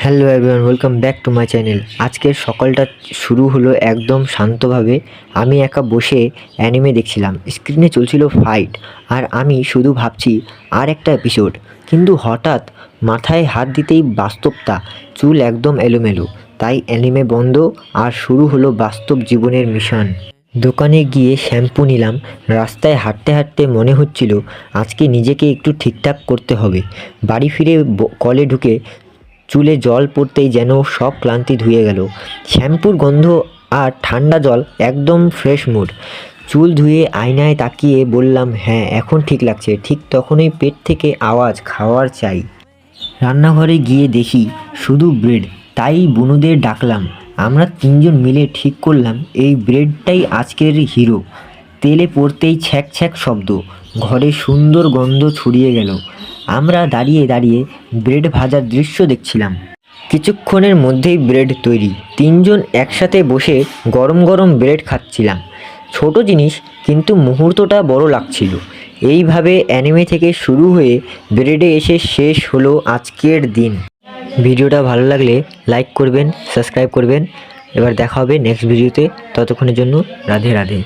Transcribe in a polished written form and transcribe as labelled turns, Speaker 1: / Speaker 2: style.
Speaker 1: Hello everyone, welcome back to my channel. আজকের সকালটা শুরু হলো একদম শান্তভাবে। আমি একা বসে অ্যানিমে দেখছিলাম। স্ক্রিনে চলছিল ফাইট, আর আমি শুধু ভাবছি আর একটা এপিসোড। কিন্তু হঠাৎ মাথায় হাত দিতেই বাস্তবতা, চুল একদম এলোমেলো। তাই অ্যানিমে বন্ধ, আর শুরু হলো বাস্তব জীবনের মিশন। দোকানে গিয়ে শ্যাম্পু নিলাম। রাস্তায় হাঁটতে হাঁটতে মনে হচ্ছিল আজকে নিজেকে একটু ঠিকঠাক করতে হবে। বাড়ি ফিরে কলে ঢুকে চুলে জল পড়তেই যেন সব ক্লান্তি ধুয়ে গেল। শ্যাম্পুর গন্ধ আর ঠান্ডা জল, একদম ফ্রেশ মুড। চুল ধুয়ে আয়নায় তাকিয়ে বললাম, হ্যাঁ এখন ঠিক লাগছে। ঠিক তখনই পেট থেকে আওয়াজ, খাওয়ার চাই। রান্নাঘরে গিয়ে দেখি শুধু ব্রেড। তাই বুনুদের ডাকলাম। আমরা তিনজন মিলে ঠিক করলাম এই ব্রেডটাই আজকের হিরো। তেলে পড়তেই ছ্যাঁক ছ্যাঁক শব্দ, ঘরে সুন্দর গন্ধ ছড়িয়ে গেল। আমরা দাঁড়িয়ে দাঁড়িয়ে ব্রেড ভাজার দৃশ্য দেখছিলাম। কিছুক্ষণের মধ্যেই ব্রেড তৈরি। তিনজন একসাথে বসে গরম গরম ব্রেড খাচ্ছিলাম। ছোট জিনিস, কিন্তু মুহূর্তটা বড় লাগছিল। এইভাবে অ্যানিমে থেকে শুরু হয়ে ব্রেডে এসে শেষ হলো আজকের দিন। ভিডিওটা ভালো লাগলে লাইক করবেন, সাবস্ক্রাইব করবেন। এবার দেখা হবে নেক্সট ভিডিওতে। ততক্ষণের জন্য রাধে রাধে।